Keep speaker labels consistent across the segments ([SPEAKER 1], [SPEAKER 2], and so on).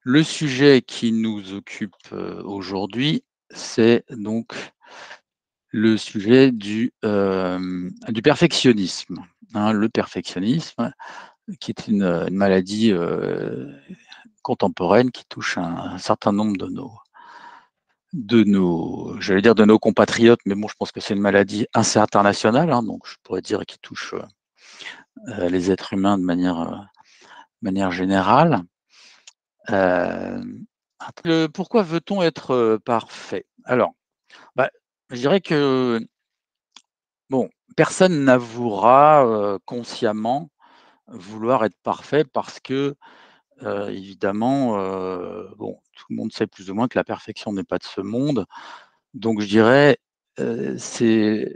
[SPEAKER 1] Le sujet qui nous occupe, aujourd'hui, c'est donc le sujet du perfectionnisme, hein. Le perfectionnisme qui est une maladie, contemporaine qui touche un certain nombre j'allais dire de nos compatriotes, mais bon, je pense que c'est une maladie assez internationale, hein, donc je pourrais dire qui touche, les êtres humains de manière générale. Hem, Pourquoi veut-on être, parfait? Alors, bah, je dirais que, bon, personne n'avouera, consciemment vouloir être parfait parce que, évidemment, bon, tout le monde sait plus ou moins que la perfection n'est pas de ce monde. Donc je dirais, c'est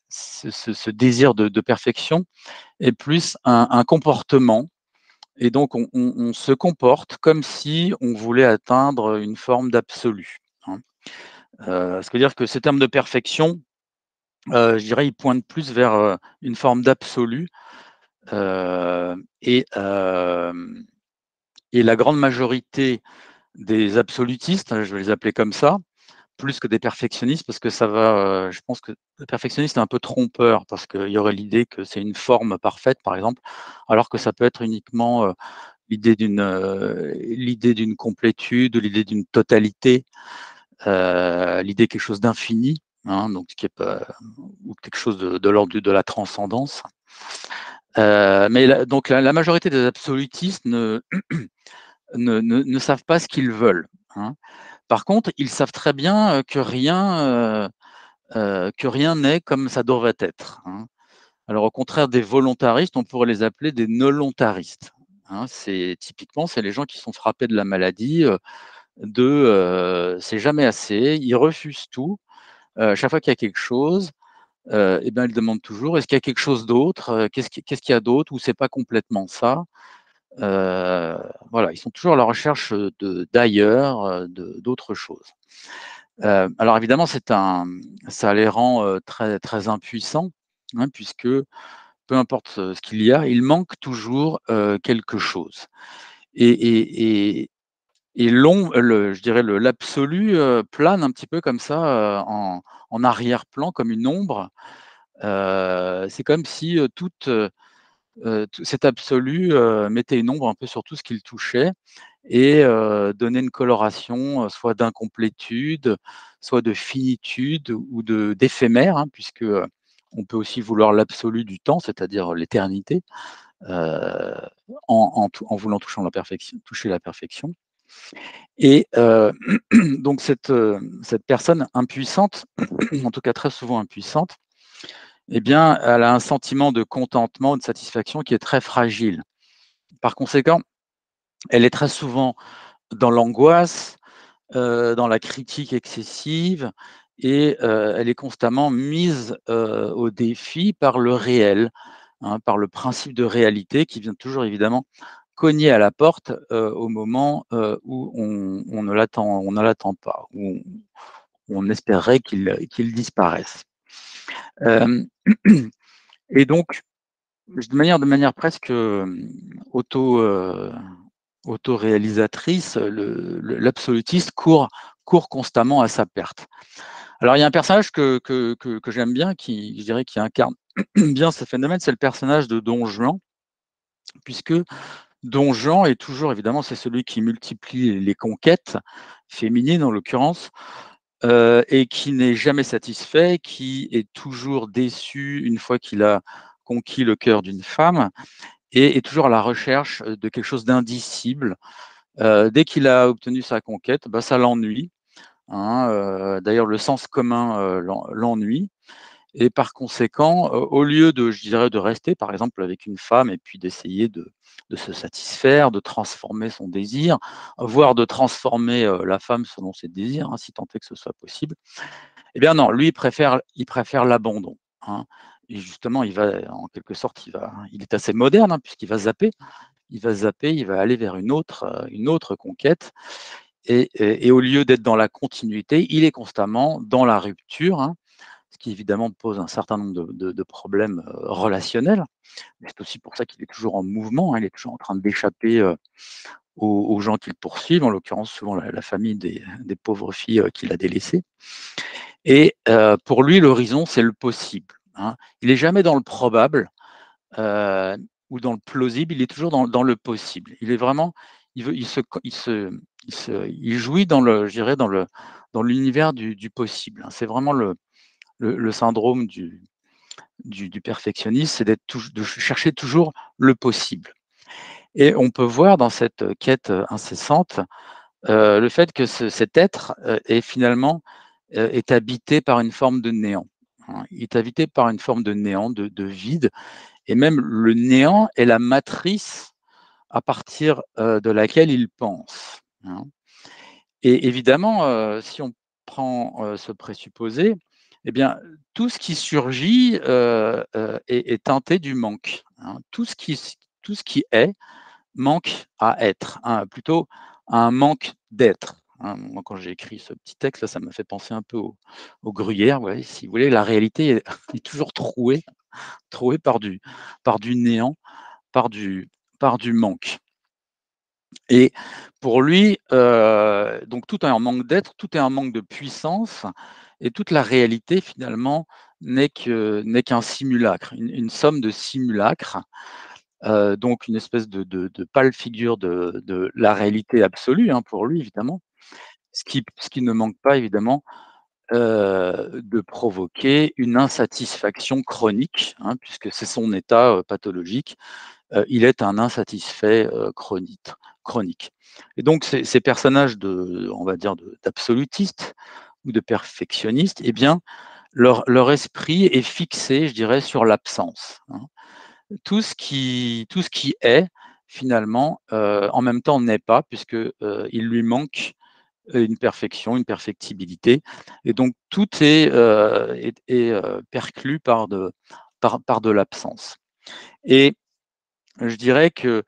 [SPEAKER 1] ce désir de perfection est plus un comportement et donc on se comporte comme si on voulait atteindre une forme d'absolu, hein. Ce qui veut dire que ces termes de perfection, je dirais, ils pointent plus vers, une forme d'absolu, et la grande majorité des absolutistes, hein, je vais les appeler comme ça, plus que des perfectionnistes parce que ça va, je pense que le perfectionniste est un peu trompeur parce qu'il y aurait l'idée que c'est une forme parfaite, par exemple, alors que ça peut être uniquement, l'idée d'une complétude ou l'idée d'une totalité, l'idée quelque chose d'infini, hein, donc ce qui est pas ou quelque chose de l'ordre de la transcendance. Mais la majorité des absolutistes ne savent pas ce qu'ils veulent, hein. Par contre, ils savent très bien, que rien n'est comme ça devrait être, hein. Alors au contraire des volontaristes, on pourrait les appeler des nolontaristes, hein. C'est les gens qui sont frappés de la maladie, c'est jamais assez, ils refusent tout. Chaque fois qu'il y a quelque chose, et ben, ils demandent toujours: «Est-ce qu'il y a quelque chose d'autre? Qu'est-ce qu'il y a d'autre? Ou c'est pas complètement ça?» Heu, voilà, ils sont toujours à la recherche, d'ailleurs, d'autres choses. Alors évidemment, ça les rend, très très impuissants, hein, puisque peu importe, ce qu'il y a, il manque toujours, quelque chose et et et et je dirais l'absolu, plane un petit peu comme ça, en arrière-plan comme une ombre. C'est comme si, tout cet absolu, mettait une ombre un peu sur tout ce qu'il touchait et donnait une coloration, soit d'incomplétude, soit de finitude ou d'éphémère, hein, puisque, on peut aussi vouloir l'absolu du temps, c'est-à-dire l'éternité, heu, en voulant toucher la perfection et donc cette personne impuissante, en tout cas très souvent impuissante, eh bien, elle a un sentiment de contentement, de satisfaction qui est très fragile. Par conséquent, elle est très souvent dans l'angoisse, dans la critique excessive et elle est constamment mise, au défi par le réel, hein, par le principe de réalité qui vient toujours évidemment cogner à la porte, au moment, où on ne l'attend pas, où on espérerait qu'il disparaisse. Hem et donc de manière presque, auto, heu, autoréalisatrice, l'absolutiste court constamment à sa perte. Alors il y a un personnage que j'aime bien qui, je dirais, qui incarne bien ce phénomène, c'est le personnage de Don Juan, puisque Don Juan est toujours évidemment, c'est celui qui multiplie les conquêtes, féminines en l'occurrence, et qui n'est jamais satisfait, qui est toujours déçu une fois qu'il a conquis le cœur d'une femme et est toujours à la recherche, de quelque chose d'indicible. Dès qu'il a obtenu sa conquête, bah, ça l'ennuie, hein, d'ailleurs le sens commun, l'ennuie et par conséquent, au lieu je dirais, de rester par exemple avec une femme et puis d'essayer de se satisfaire, de transformer son désir, voire de transformer, la femme selon ses désirs, hein, si tant est que ce soit possible. Eh bien non, lui il préfère l'abandon, hein et justement il va en quelque sorte, il est assez moderne, hein, puisqu'il va zapper. Il va aller vers une autre conquête et au lieu d'être dans la continuité, il est constamment dans la rupture, hein, ce qui évidemment pose un certain nombre de problèmes, relationnels. Mais c'est aussi pour ça qu'il est toujours en mouvement, hein, il est toujours en train d'échapper, aux gens qui le poursuivent, en l'occurrence souvent la famille des pauvres filles qu'il a délaissées. Et pour lui, l'horizon, c'est le possible, hein. Il n'est jamais dans le probable ou dans le plausible, il est toujours dans le possible. Il est vraiment, il jouit dans le, je dirais, dans l'univers du possible, hein. C'est vraiment le syndrome du perfectionniste, c'est de chercher toujours le possible. Et on peut voir dans cette quête incessante le fait que cet être est finalement est habité par une forme de néant, hein. Il est habité par une forme de néant, de vide, et même le néant est la matrice à partir de laquelle il pense, hein. Et évidemment, si on prend ce présupposé, eh bien, tout ce qui surgit est teinté du manque, hein. Tout ce qui est manque à être, hein, plutôt un manque d'être, hein. Moi, quand j'ai écrit ce petit texte, là, ça m'a fait penser un peu au gruyère. Ouais, si vous voulez, la réalité est, est toujours trouée par du néant, par du, par du manque. Et pour lui, donc tout est un manque d'être, tout est un manque de puissance, et toute la réalité finalement n'est qu'un simulacre, une somme de simulacres, donc une espèce de pâle figure de la réalité absolue, hein, pour lui évidemment. Ce qui ne manque pas évidemment de provoquer une insatisfaction chronique, hein, puisque c'est son état pathologique. Il est un insatisfait chronique. Et donc ces personnages on va dire, d'absolutistes ou de perfectionnistes, eh bien, leur esprit est fixé, je dirais, sur l'absence, hein. Tout ce qui est, finalement, en même temps n'est pas, puisque il lui manque une perfection, une perfectibilité. Et donc tout est perclus par de l'absence. Et je dirais que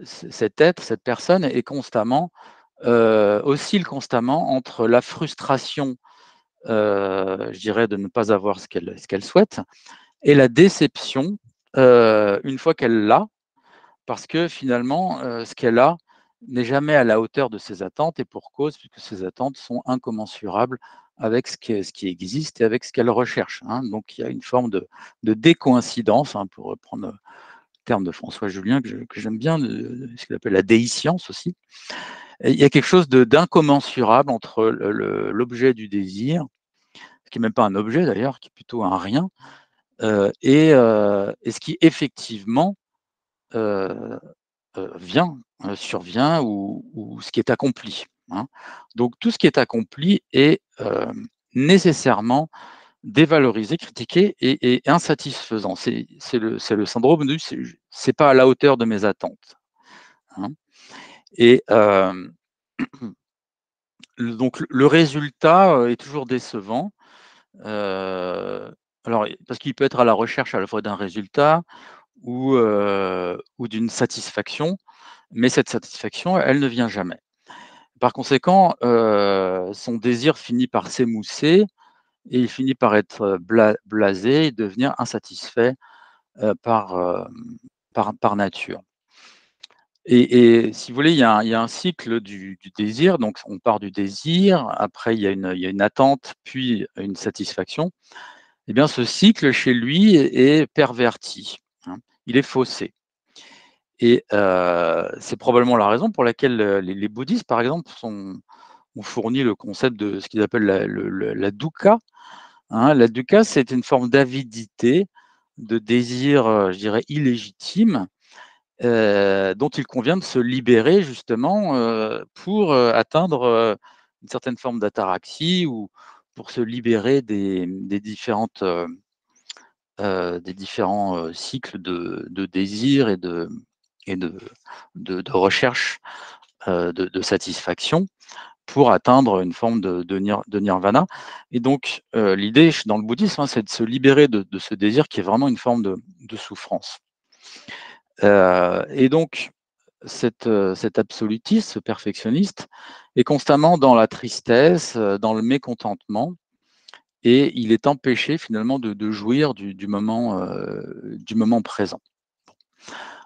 [SPEAKER 1] cet être, cette personne est constamment, oscille constamment entre la frustration, je dirais, de ne pas avoir ce qu'elle souhaite, et la déception, une fois qu'elle l'a, parce que finalement, ce qu'elle a n'est jamais à la hauteur de ses attentes, et pour cause, puisque ses attentes sont incommensurables avec ce qui existe et avec ce qu'elle recherche, hein. Donc il y a une forme de décoïncidence, hein, pour reprendre le terme de François Julien que j'aime bien, ce qu'il appelle la déiscience aussi. Et il y a quelque chose d'incommensurable entre l'objet du désir, qui n'est même pas un objet d'ailleurs, qui est plutôt un rien, et ce qui effectivement euh, survient, ou ce qui est accompli, hein. Donc tout ce qui est accompli est nécessairement dévalorisé, critiqué et insatisfaisant. C'est le syndrome du c'est pas à la hauteur de mes attentes, hein. Et donc le résultat est toujours décevant. Euh, alors, parce qu'il peut être à la recherche à la fois d'un résultat ou d'une satisfaction, mais cette satisfaction, elle ne vient jamais. Par conséquent, son désir finit par s'émousser et il finit par être blasé et devenir insatisfait par, par nature. Et si vous voulez, il y a un cycle du désir. Donc, on part du désir, après, il y a une attente, puis une satisfaction. Eh bien, ce cycle, chez lui, est perverti, hein. Il est faussé. Et c'est probablement la raison pour laquelle les bouddhistes, par exemple, ont fourni le concept de ce qu'ils appellent la dukkha, hein. La dukkha, c'est une forme d'avidité, de désir, je dirais, illégitime, dont il convient de se libérer justement pour atteindre une certaine forme d'ataraxie, ou pour se libérer des différents cycles de désir et de recherche de satisfaction, pour atteindre une forme de nirvana. Et donc, l'idée dans le bouddhisme, hein, c'est de se libérer de ce désir qui est vraiment une forme de souffrance. Et donc, cet absolutiste, ce perfectionniste, est constamment dans la tristesse, dans le mécontentement, et il est empêché finalement de jouir du moment présent.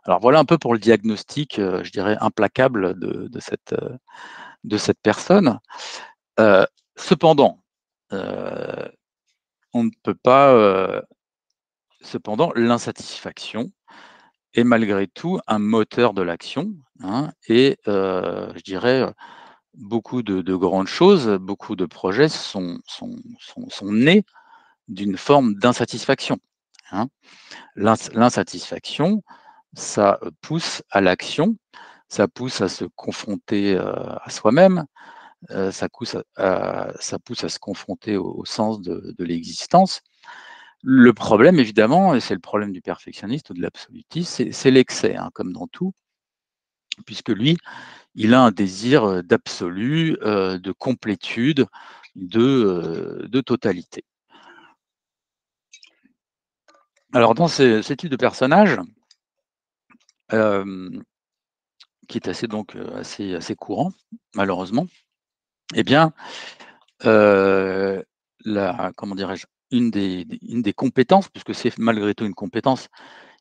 [SPEAKER 1] Alors voilà un peu pour le diagnostic, je dirais implacable de cette personne. Cependant, on ne peut pas, cependant l'insatisfaction est malgré tout un moteur de l'action, hein, et je dirais, beaucoup de grandes choses, beaucoup de projets sont nés d'une forme d'insatisfaction, hein. L'insatisfaction, ça, pousse à l'action, ça pousse à se confronter, à soi-même, ça pousse à se confronter au sens de l'existence. Le problème évidemment, et c'est le problème du perfectionniste ou de l'absolutiste, c'est l'excès, hein, comme dans tout, puisque lui, il a un désir, d'absolu, de complétude, de totalité. Alors dans ce type de personnage, hem, qui est assez donc, assez courant, malheureusement, eh bien, la comment dirais-je? Une des compétences, puisque c'est malgré tout une compétence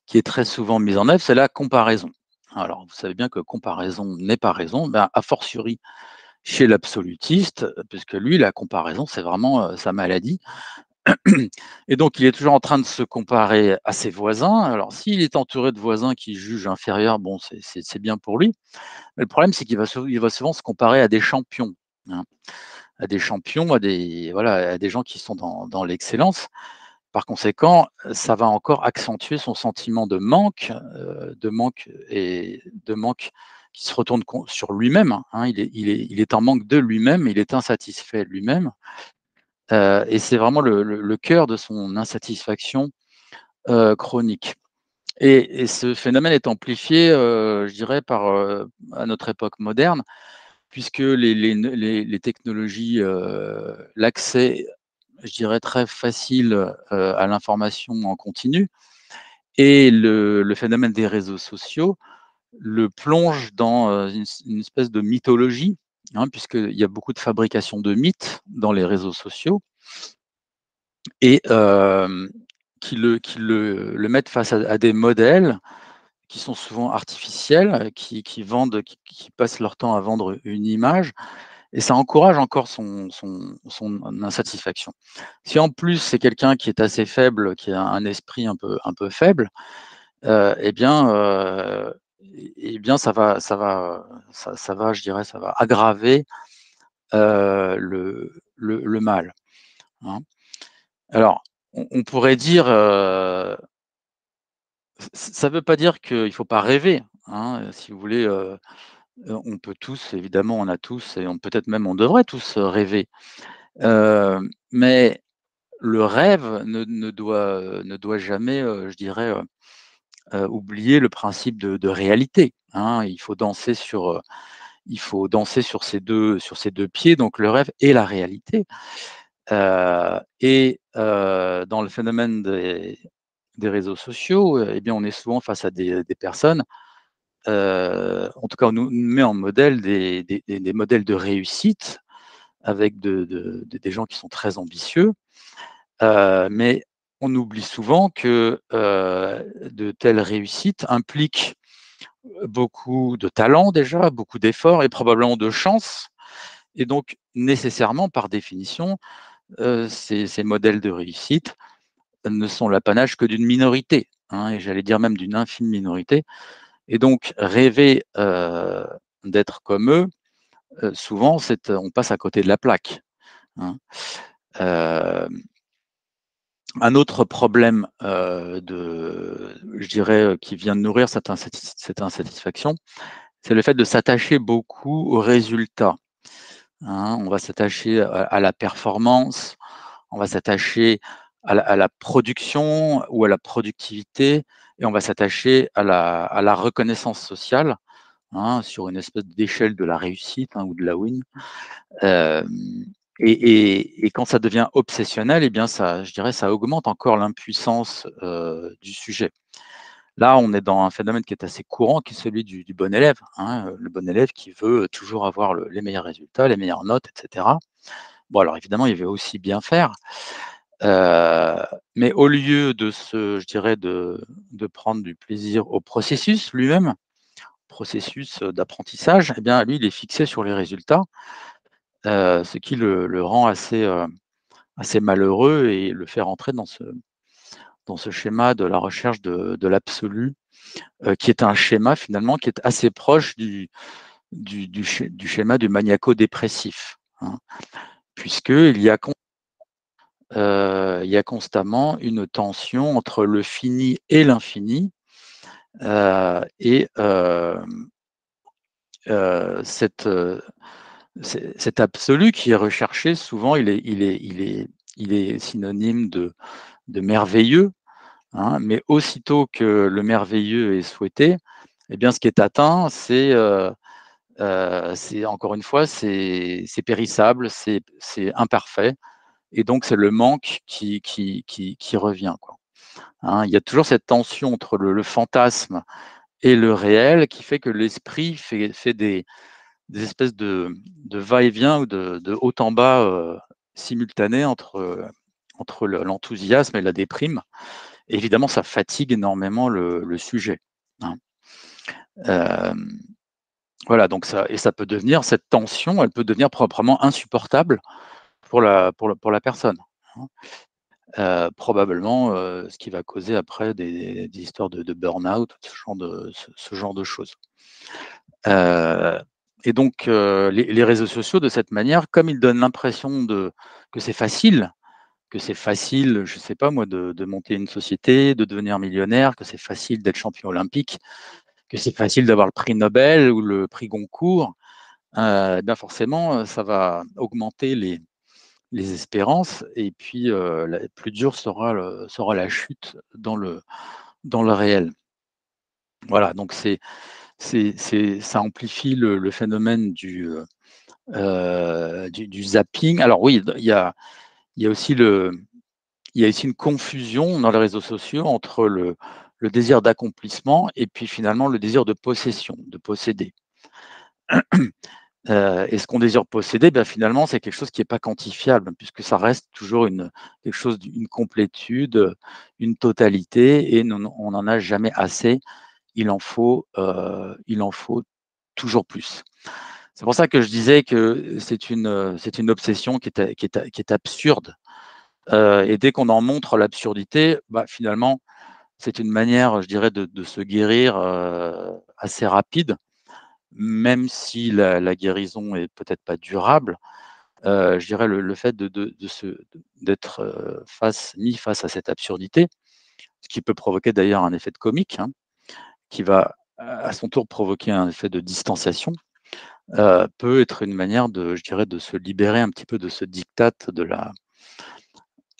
[SPEAKER 1] qui est très souvent mise en œuvre, c'est la comparaison. Alors vous savez bien que comparaison n'est pas raison, ben, a fortiori chez l'absolutiste, puisque lui la comparaison c'est vraiment, sa maladie. Et donc il est toujours en train de se comparer à ses voisins. Alors s'il est entouré de voisins qui jugent inférieurs, bon c'est bien pour lui. Mais le problème c'est il va souvent se comparer à des champions, hein, à des champions, à des voilà, à des gens qui sont dans l'excellence. Par conséquent, ça va encore accentuer son sentiment de manque qui se retourne sur lui-même, hein. Il est en manque de lui-même, il est insatisfait de lui-même, et c'est vraiment le cœur de son insatisfaction, chronique. Et ce phénomène est amplifié, je dirais par, à notre époque moderne, puisque les technologies, l'accès, je dirais très facile, à l'information en continu et le phénomène des réseaux sociaux le plonge dans, une espèce de mythologie, hein, puisqu'il y a beaucoup de fabrication de mythes dans les réseaux sociaux et qui le mettent face à des modèles qui sont souvent artificiels, qui vendent, qui passent leur temps à vendre une image et ça encourage encore son insatisfaction. Si en plus c'est quelqu'un qui est assez faible, qui a un esprit un peu faible, et bien, ça va, je dirais, ça va aggraver, le mal, hein. Alors, on pourrait dire, ça ne veut pas dire qu'il ne faut pas rêver, hein, si vous voulez, on peut tous, évidemment, on a tous et on peut-être même on devrait tous, rêver. Mais le rêve ne doit jamais, je dirais, oublier le principe de réalité, hein. Il faut danser sur ces 2 pieds, donc le rêve et la réalité. Dans le phénomène des réseaux sociaux, eh bien, on est souvent face à des personnes, en tout cas, on nous met en modèle des modèles de réussite avec des gens qui sont très ambitieux, mais on oublie souvent que, de telles réussites impliquent beaucoup de talent déjà, beaucoup d'efforts et probablement de chance et donc nécessairement, par définition, ces modèles de réussite ne sont l'apanage que d'une minorité, hein, et j'allais dire même d'une infime minorité et donc rêver, d'être comme eux, souvent on passe à côté de la plaque, hein. Hem, un autre problème, je dirais, qui vient de nourrir cette insatisfaction, c'est le fait de s'attacher beaucoup aux résultats, hein. On va s'attacher à la performance, on va s'attacher à la production ou à la productivité et on va s'attacher à la reconnaissance sociale, hein, sur une espèce d'échelle de la réussite, hein, ou de la win. Hem et quand ça devient obsessionnel et bien ça je dirais ça augmente encore l'impuissance, du sujet. Là, on est dans un phénomène qui est assez courant, qui est celui du bon élève, hein, le bon élève qui veut toujours avoir les meilleurs résultats, les meilleures notes et cetera. Bon alors évidemment, il veut aussi bien faire, Mais au lieu je dirais de prendre du plaisir au processus lui-même, processus d'apprentissage, eh bien, lui, il est fixé sur les résultats, ce qui le rend assez malheureux et le fait rentrer dans ce schéma de la recherche de l'absolu, qui est un schéma finalement qui est assez proche du schéma du maniaco-dépressif, hein, puisqu'il y a constamment une tension entre le fini et l'infini, et cet absolu qui est recherché, souvent, il est synonyme de merveilleux, hein, mais aussitôt que le merveilleux est souhaité, eh bien, ce qui est atteint, c'est encore une fois, c'est périssable, c'est imparfait, et donc c'est le manque qui revient, quoi. Hein. Il y a toujours cette tension entre le fantasme et le réel qui fait que l'esprit fait des espèces de va-et-vient ou de haut en bas simultanés entre l'enthousiasme et la déprime. Et évidemment, ça fatigue énormément le sujet, hein. Euh, voilà, donc ça peut devenir, cette tension, elle peut devenir proprement insupportable pour la personne, hein. Probablement, ce qui va causer après des histoires de burn-out, ce genre de choses. Et donc, les réseaux sociaux, de cette manière, comme ils donnent l'impression que c'est facile, je ne sais pas moi, de monter une société, de devenir millionnaire, que c'est facile d'être champion olympique, que c'est facile d'avoir le prix Nobel ou le prix Goncourt, bien forcément, ça va augmenter les espérances, et puis plus dur sera la chute dans le réel. Voilà, donc ça amplifie le phénomène du zapping. Alors oui, il y a aussi une confusion dans les réseaux sociaux entre le désir d'accomplissement et puis finalement le désir de possession, de posséder. Et ce qu'on désire posséder, ben, finalement, c'est quelque chose qui n'est pas quantifiable, puisque ça reste toujours quelque chose d'une complétude, une totalité, et on n'en a jamais assez. Il en faut toujours plus. C'est pour ça que je disais que c'est une obsession qui est absurde. Et dès qu'on en montre l'absurdité, bah, finalement, c'est une manière, je dirais, de se guérir assez rapide, même si la guérison est peut-être pas durable. Je dirais le fait d'être mis face à cette absurdité, ce qui peut provoquer d'ailleurs un effet de comique, hein, qui va à son tour provoquer un effet de distanciation, peut être une manière je dirais, de se libérer un petit peu de ce diktat de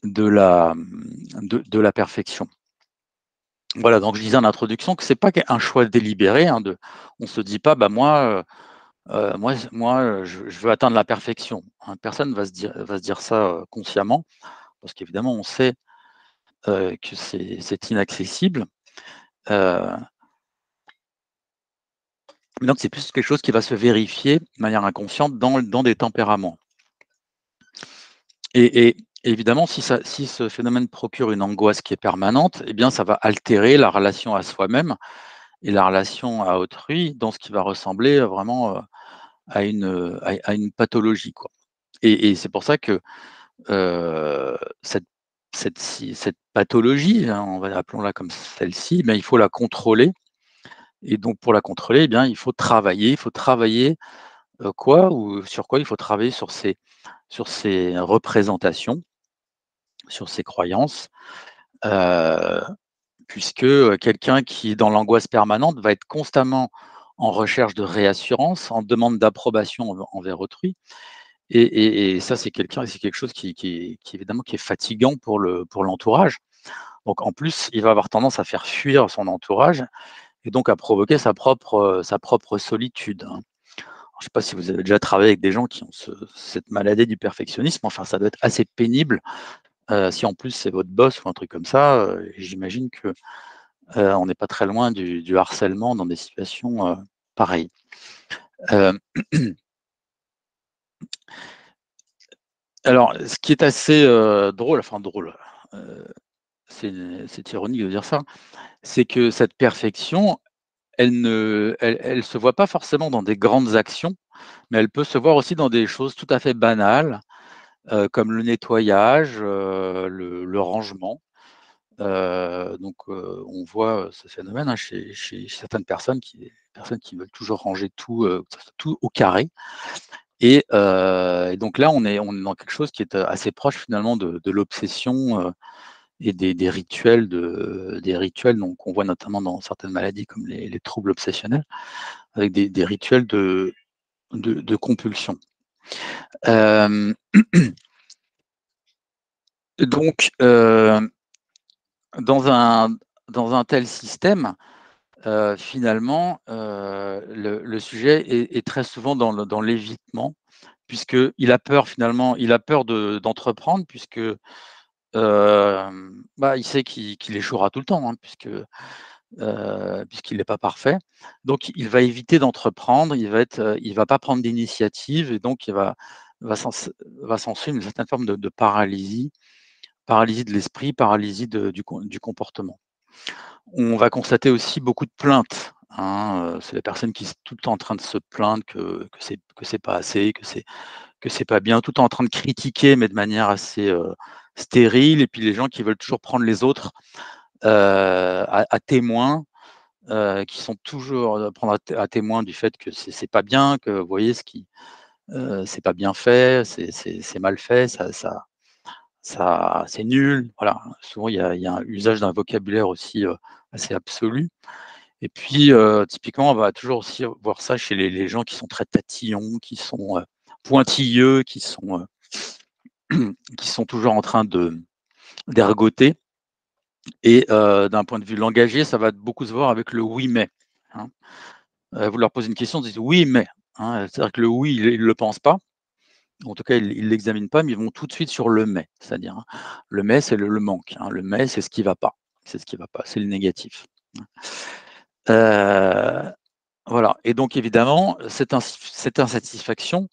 [SPEAKER 1] la perfection. Voilà, donc je disais en introduction que c'est pas un choix délibéré, hein, on se dit pas: «Bah, moi, je veux atteindre la perfection», hein. Personne va se dire ça, consciemment, parce qu'évidemment on sait, que c'est inaccessible. Heu, donc c'est plus quelque chose qui va se vérifier de manière inconsciente dans des tempéraments. Et évidemment, si ce phénomène procure une angoisse qui est permanente, eh bien, ça va altérer la relation à soi-même et la relation à autrui, dans ce qui va ressembler vraiment à une pathologie, quoi. Et c'est pour ça que cette cette pathologie, hein, appelons-la comme celle-ci, il faut la contrôler. Et donc pour la contrôler, eh bien, il faut travailler. Quoi, ou sur quoi? Il faut travailler sur ses représentations, sur ses croyances, heu, puisque, quelqu'un qui est dans l'angoisse permanente va être constamment en recherche de réassurance, en demande d'approbation envers autrui. Et ça, c'est quelque chose qui évidemment qui est fatigant pour l'entourage. Donc en plus, il va avoir tendance à faire fuir son entourage, et donc à provoquer sa propre solitude, hein. Je ne sais pas si vous avez déjà travaillé avec des gens qui ont cette maladie du perfectionnisme, enfin ça doit être assez pénible, si en plus c'est votre boss ou un truc comme ça, j'imagine que, on n'est pas très loin du harcèlement dans des situations, pareilles. Hem Alors, ce qui est assez drôle, enfin drôle, c'est ironique de dire ça, c'est que cette perfection, elle se voit pas forcément dans des grandes actions, mais elle peut se voir aussi dans des choses tout à fait banales, comme le nettoyage, le rangement. On voit ce phénomène, hein, chez certaines personnes qui veulent toujours ranger tout, tout au carré. Et donc là, on est dans quelque chose qui est assez proche finalement de l'obsession, et des rituels donc qu'on voit notamment dans certaines maladies comme les troubles obsessionnels, avec des rituels de compulsion. Hem, donc dans un dans un tel système, finalement, le sujet est très souvent dans l'évitement, puisqu'il a peur finalement, il a peur d'entreprendre puisque, il sait qu'il échouera tout le temps, hein, puisqu'il n'est pas parfait. Donc il va éviter d'entreprendre, il va pas prendre d'initiative et donc il va s'en va s'en suivre une certaine forme de paralysie, paralysie de l'esprit, paralysie du comportement. On va constater aussi beaucoup de plaintes, hein, c'est les personnes qui sont tout le temps en train de se plaindre que c'est pas assez, que c'est pas bien, tout le temps en train de critiquer, mais de manière assez, stérile et puis les gens qui veulent toujours prendre les autres, à témoin, qui sont toujours, prendre à témoin du fait que c'est pas bien, que vous voyez c'est pas bien fait, c'est mal fait, ça c'est nul. Voilà, souvent il y a un usage d'un vocabulaire aussi, assez absolu. Et puis, typiquement, on va toujours aussi voir ça chez les gens qui sont très tatillons, qui sont, pointilleux, qui sont toujours en train d'ergoter. Et d'un point de vue langagier, ça va beaucoup se voir avec le «oui mais», hein. Vous leur posez une question, ils disent: «Oui mais», hein, c'est-à-dire que le «oui», ils le pensent pas, en tout cas, ils l'examinent pas, mais ils vont tout de suite sur le «mais», c'est-à-dire, hein, le «mais», c'est le manque, hein, le «mais», c'est ce qui va pas, c'est ce qui va pas, c'est le négatif. Heu, voilà et donc évidemment, cette insatisfaction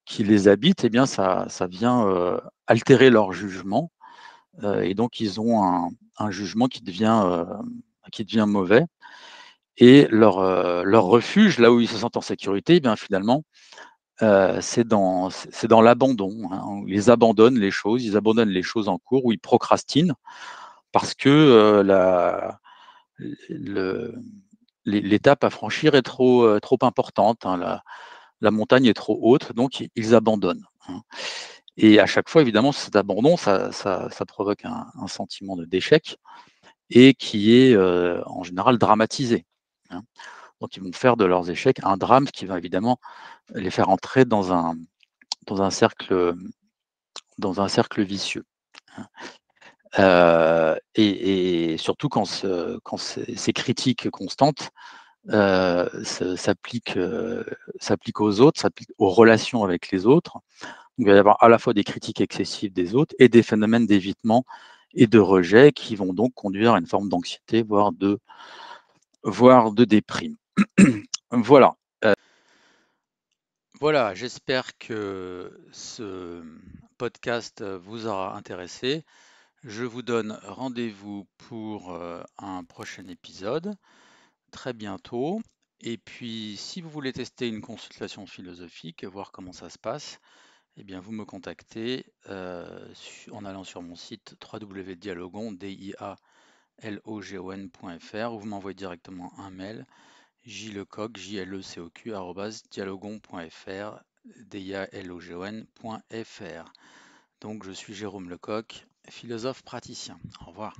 [SPEAKER 1] qui les habite, eh bien ça vient, altérer leur jugement, et donc ils ont un jugement qui devient mauvais et leur refuge, là où ils se sentent en sécurité, eh bien finalement, c'est dans l'abandon, hein, où ils abandonnent les choses, ils abandonnent les choses en cours, où ils procrastinent parce que, la le l'étape à franchir est trop importante, hein, la montagne est trop haute, donc ils abandonnent, hein. Et à chaque fois, évidemment, cet abandon, ça provoque un sentiment d'échec et qui est, en général dramatisé, hein. Donc ils vont faire de leurs échecs un drame, ce qui va évidemment les faire entrer dans un cercle, dans un cercle vicieux, hein. Et surtout quand ces critiques constantes, s'appliquent, s'appliquent aux autres, s'appliquent aux relations avec les autres. Il va y avoir à la fois des critiques excessives des autres et des phénomènes d'évitement et de rejet qui vont donc conduire à une forme d'anxiété, voire de déprime. Voilà. Voilà, j'espère que ce podcast vous aura intéressé. Je vous donne rendez-vous pour un prochain épisode très bientôt. Et puis, si vous voulez tester une consultation philosophique, voir comment ça se passe, eh bien, vous me contactez en allant sur mon site www.dialogon.fr ou vous m'envoyez directement un mail jlecoq@dialogon.fr, dialogon.fr. Donc, je suis Jérôme Lecoq, philosophe praticien. Au revoir.